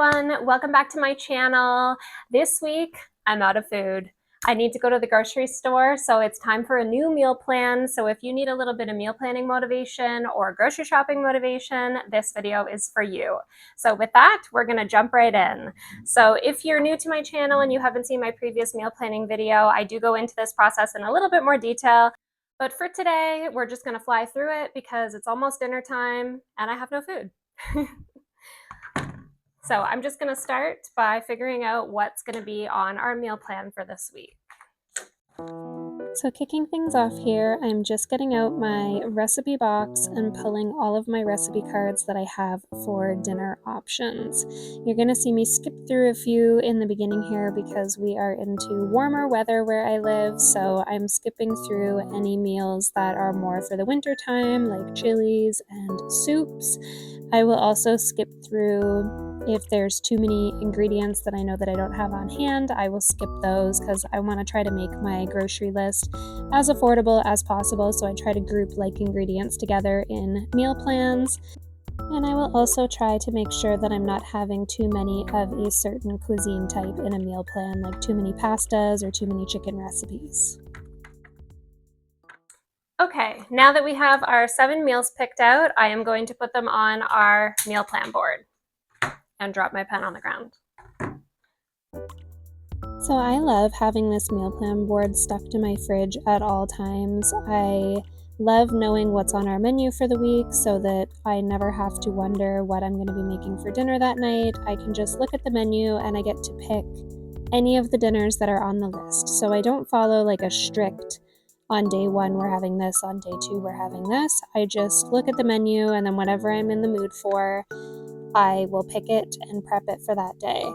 everyone, welcome back to my channel. This week, I'm out of food. I need to go to the grocery store, so it's time for a new meal plan. So if you need a little bit of meal planning motivation or grocery shopping motivation, this video is for you. So with that, we're gonna jump right in. So if you're new to my channel and you haven't seen my previous meal planning video, I do go into this process in a little bit more detail. But for today, we're just gonna fly through it because it's almost dinner time and I have no food. So I'm just going to start by figuring out what's going to be on our meal plan for this week. So kicking things off here, I'm just getting out my recipe box and pulling all of my recipe cards that I have for dinner options. You're going to see me skip through a few in the beginning here because we are into warmer weather where I live, so I'm skipping through any meals that are more for the winter time, like chilies and soups. I will also skip through if there's too many ingredients that I know that I don't have on hand. I will skip those because I want to try to make my grocery list as affordable as possible, so I try to group like ingredients together in meal plans. And I will also try to make sure that I'm not having too many of a certain cuisine type in a meal plan, like too many pastas or too many chicken recipes. Okay, now that we have our 7 meals picked out, I am going to put them on our meal plan board and drop my pen on the ground. So I love having this meal plan board stuck to my fridge at all times. I love knowing what's on our menu for the week so that I never have to wonder what I'm going to be making for dinner that night. I can just look at the menu and I get to pick any of the dinners that are on the list. So I don't follow like a strict, on day 1 we're having this, on day 2 we're having this. I just look at the menu and then whatever I'm in the mood for, I will pick it and prep it for that day.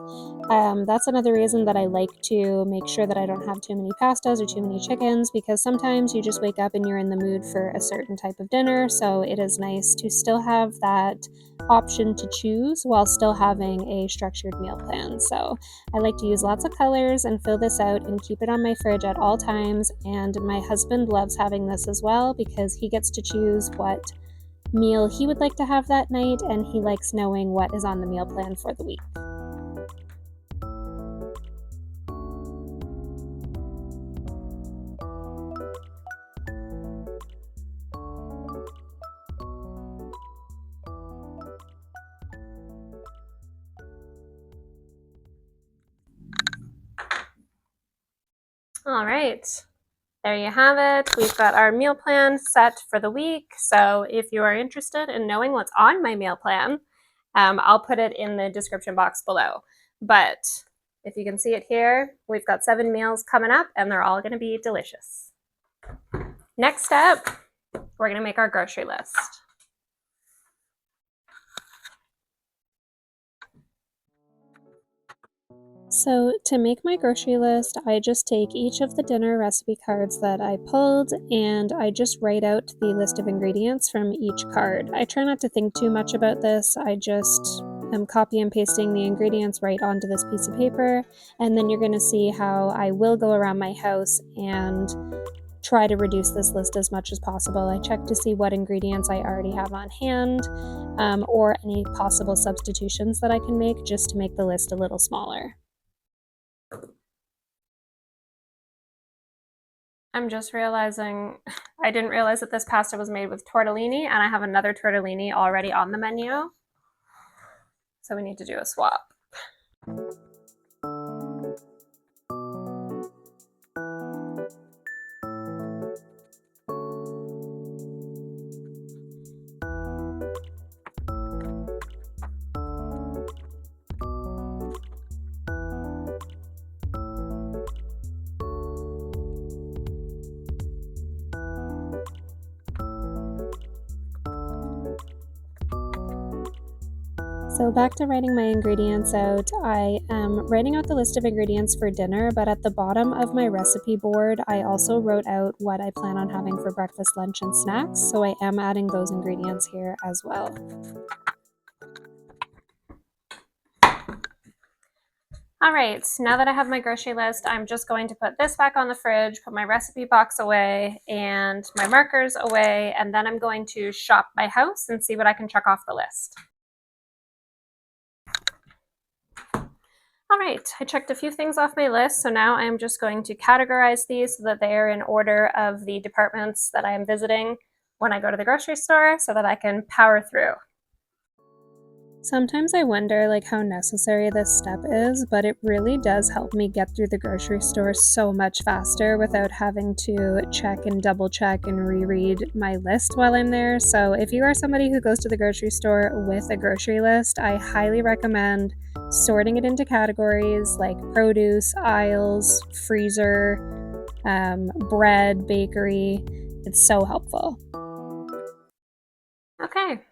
That's another reason that I like to make sure that I don't have too many pastas or too many chickens, because sometimes you just wake up and you're in the mood for a certain type of dinner, so it is nice to still have that option to choose while still having a structured meal plan. So I like to use lots of colors and fill this out and keep it on my fridge at all times, and my husband loves having this as well because he gets to choose what meal he would like to have that night, and he likes knowing what is on the meal plan for the week. All right. There you have it. We've got our meal plan set for the week. So if you are interested in knowing what's on my meal plan, I'll put it in the description box below. But if you can see it here, we've got 7 meals coming up and they're all going to be delicious. Next up, we're going to make our grocery list. So to make my grocery list, I just take each of the dinner recipe cards that I pulled and I just write out the list of ingredients from each card. I try not to think too much about this. I just am copy and pasting the ingredients right onto this piece of paper, and then you're going to see how I will go around my house and try to reduce this list as much as possible. I check to see what ingredients I already have on hand, or any possible substitutions that I can make just to make the list a little smaller. I'm just realizing I didn't realize that this pasta was made with tortellini, and I have another tortellini already on the menu. So we need to do a swap. So back to writing my ingredients out. I am writing out the list of ingredients for dinner, but at the bottom of my recipe board, I also wrote out what I plan on having for breakfast, lunch, and snacks. So I am adding those ingredients here as well. All right, now that I have my grocery list, I'm just going to put this back on the fridge, put my recipe box away and my markers away, and then I'm going to shop my house and see what I can check off the list. right, I checked a few things off my list, so now I'm just going to categorize these so that they are in order of the departments that I am visiting when I go to the grocery store so that I can power through. Sometimes I wonder how necessary this step is, but it really does help me get through the grocery store so much faster without having to check and double check and reread my list while I'm there. So if you are somebody who goes to the grocery store with a grocery list, I highly recommend sorting it into categories like produce, aisles, freezer, bread, bakery. It's so helpful. Okay,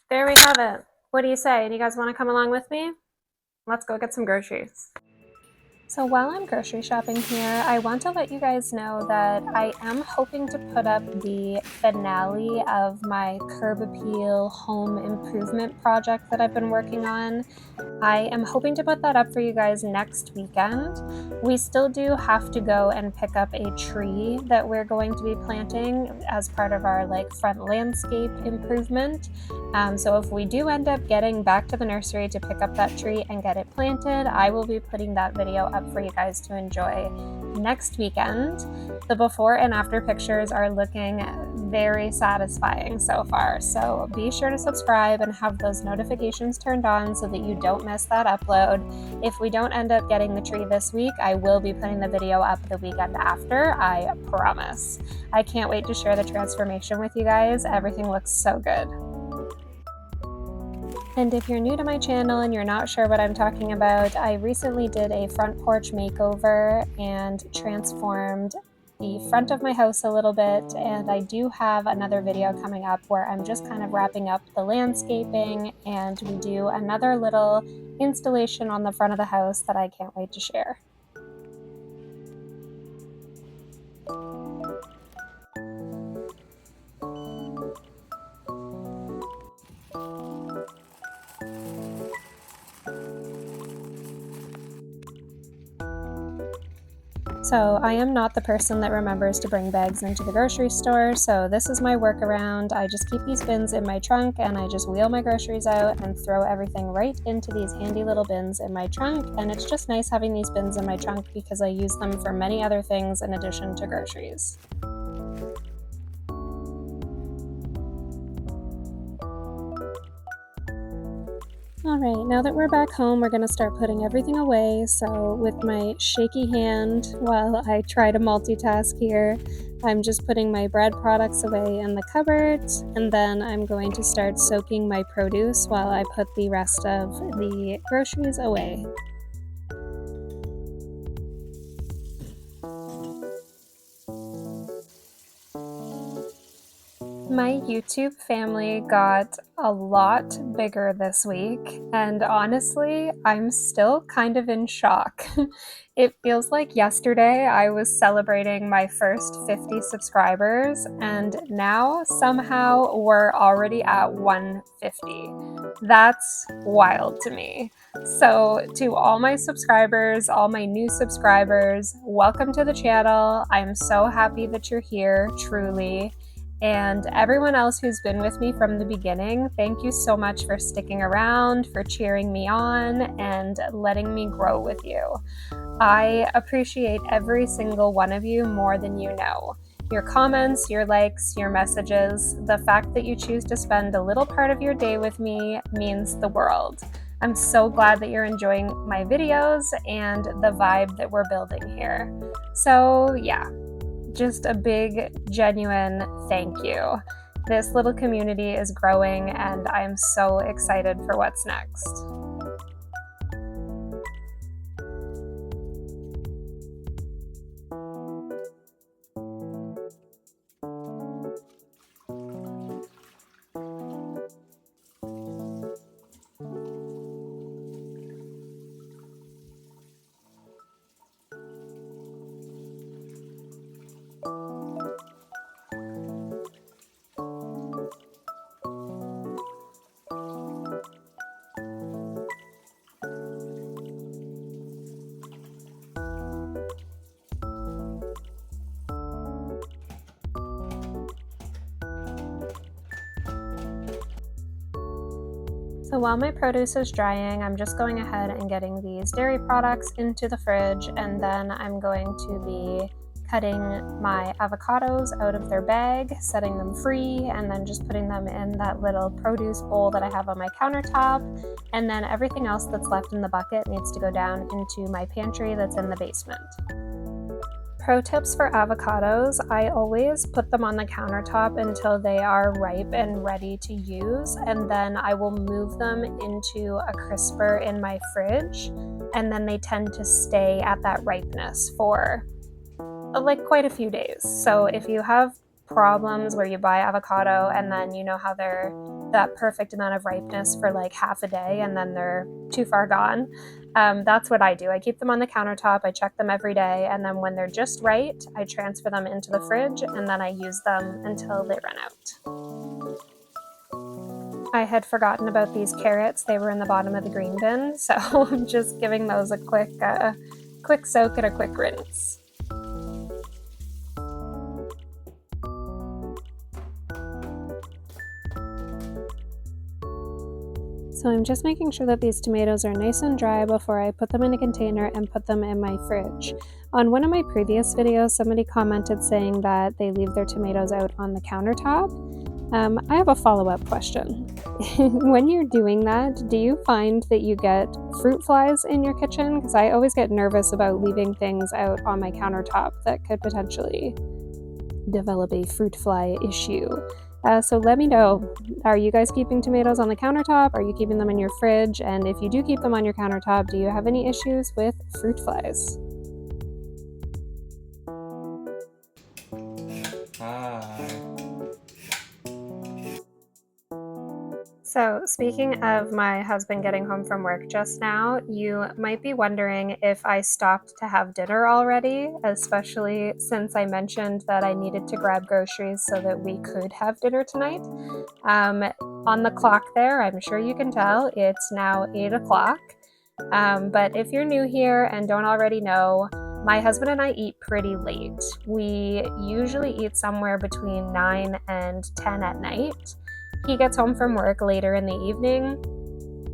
there we have it. What do you say? Do you guys want to come along with me? Let's go get some groceries. So while I'm grocery shopping here, I want to let you guys know that I am hoping to put up the finale of my curb appeal home improvement project that I've been working on. I am hoping to put that up for you guys next weekend. We still do have to go and pick up a tree that we're going to be planting as part of our front landscape improvement. So if we do end up getting back to the nursery to pick up that tree and get it planted, I will be putting that video up for you guys to enjoy next weekend. The before and after pictures are looking very satisfying so far, so be sure to subscribe and have those notifications turned on so that you don't miss that upload. If we don't end up getting the tree this week, I will be putting the video up the weekend after, I promise. I can't wait to share the transformation with you guys. Everything looks so good. And if you're new to my channel and you're not sure what I'm talking about, I recently did a front porch makeover and transformed the front of my house a little bit, and I do have another video coming up where I'm just kind of wrapping up the landscaping, and we do another little installation on the front of the house that I can't wait to share. So I am not the person that remembers to bring bags into the grocery store, so this is my workaround. I just keep these bins in my trunk and I just wheel my groceries out and throw everything right into these handy little bins in my trunk, and it's just nice having these bins in my trunk because I use them for many other things in addition to groceries. Alright, now that we're back home, we're going to start putting everything away. So with my shaky hand, while I try to multitask here, I'm just putting my bread products away in the cupboard, and then I'm going to start soaking my produce while I put the rest of the groceries away. My YouTube family got a lot bigger this week, and honestly, I'm still kind of in shock. It feels like yesterday I was celebrating my first 50 subscribers, and now somehow we're already at 150. That's wild to me. So to all my subscribers, all my new subscribers, welcome to the channel. I'm so happy that you're here, truly. And everyone else who's been with me from the beginning, thank you so much for sticking around, for cheering me on, and letting me grow with you. I appreciate every single one of you more than you know. Your comments, your likes, your messages, the fact that you choose to spend a little part of your day with me means the world. I'm so glad that you're enjoying my videos and the vibe that we're building here. So yeah. Just a big, genuine thank you. This little community is growing, and I'm so excited for what's next. So while my produce is drying, I'm just going ahead and getting these dairy products into the fridge, and then I'm going to be cutting my avocados out of their bag, setting them free, and then just putting them in that little produce bowl that I have on my countertop. And then everything else that's left in the bucket needs to go down into my pantry that's in the basement. Pro tips for avocados: I always put them on the countertop until they are ripe and ready to use, and then I will move them into a crisper in my fridge, and then they tend to stay at that ripeness for like quite a few days. So if you have problems where you buy avocado and then you know how they're that perfect amount of ripeness for like half a day and then they're too far gone, that's what I do. I keep them on the countertop, I check them every day, and then when they're just right, I transfer them into the fridge and then I use them until they run out. I had forgotten about these carrots. They were in the bottom of the green bin, so I'm just giving those a quick soak and a quick rinse. So I'm just making sure that these tomatoes are nice and dry before I put them in a container and put them in my fridge. On one of my previous videos, somebody commented saying that they leave their tomatoes out on the countertop. I have a follow-up question. When you're doing that, do you find that you get fruit flies in your kitchen? Because I always get nervous about leaving things out on my countertop that could potentially develop a fruit fly issue. So let me know, are you guys keeping tomatoes on the countertop? Are you keeping them in your fridge? And if you do keep them on your countertop, do you have any issues with fruit flies? Hi. So, speaking of my husband getting home from work just now, you might be wondering if I stopped to have dinner already, especially since I mentioned that I needed to grab groceries so that we could have dinner tonight. On the clock there, I'm sure you can tell, it's now 8 o'clock. But if you're new here and don't already know, my husband and I eat pretty late. We usually eat somewhere between 9 and 10 at night. He gets home from work later in the evening,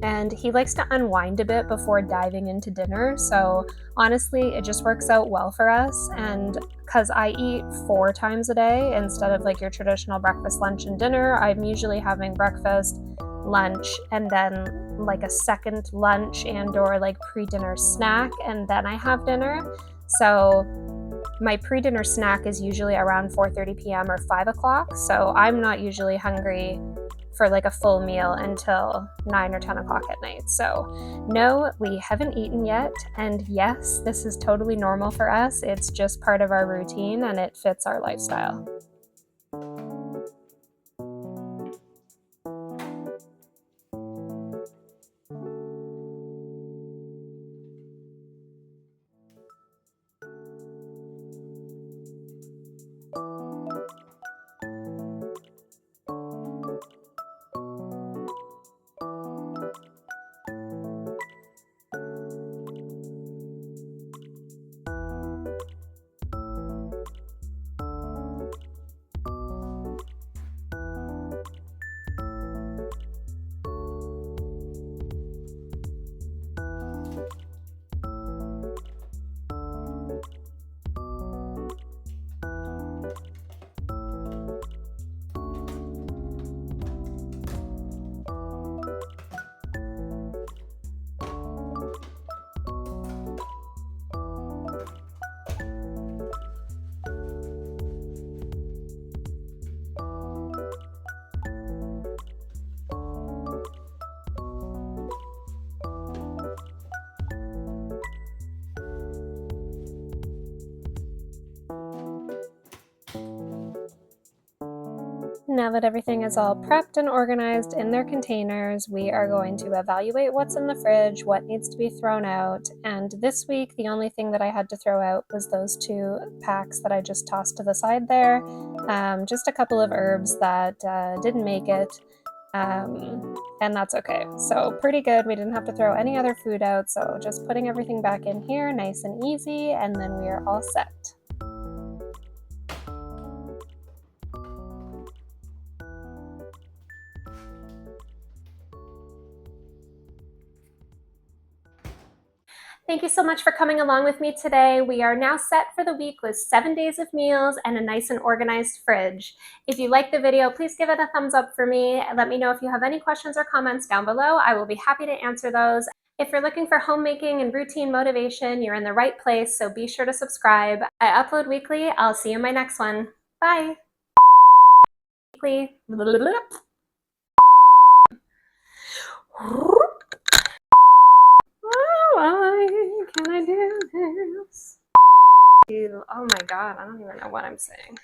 and he likes to unwind a bit before diving into dinner. So honestly, it just works out well for us. And because I eat 4 times a day instead of like your traditional breakfast, lunch, and dinner, I'm usually having breakfast, lunch, and then like a second lunch and or like pre-dinner snack, and then I have dinner. So my pre-dinner snack is usually around 4:30 p.m. or 5 o'clock, so I'm not usually hungry for like a full meal until 9 or 10 o'clock at night. So no, we haven't eaten yet, and yes, this is totally normal for us. It's just part of our routine and it fits our lifestyle. Now that everything is all prepped and organized in their containers, we are going to evaluate what's in the fridge, what needs to be thrown out, and this week the only thing that I had to throw out was those 2 packs that I just tossed to the side there. Just a couple of herbs that didn't make it, and that's okay. So pretty good, we didn't have to throw any other food out, so just putting everything back in here, nice and easy, and then we are all set. Thank you so much for coming along with me today. We are now set for the week with 7 days of meals and a nice and organized fridge. If you liked the video, please give it a thumbs up for me. Let me know if you have any questions or comments down below. I will be happy to answer those. If you're looking for homemaking and routine motivation, you're in the right place, so be sure to subscribe. I upload weekly. I'll see you in my next one. Bye. Weekly. Why can I do this? Oh my god, I don't even know what I'm saying.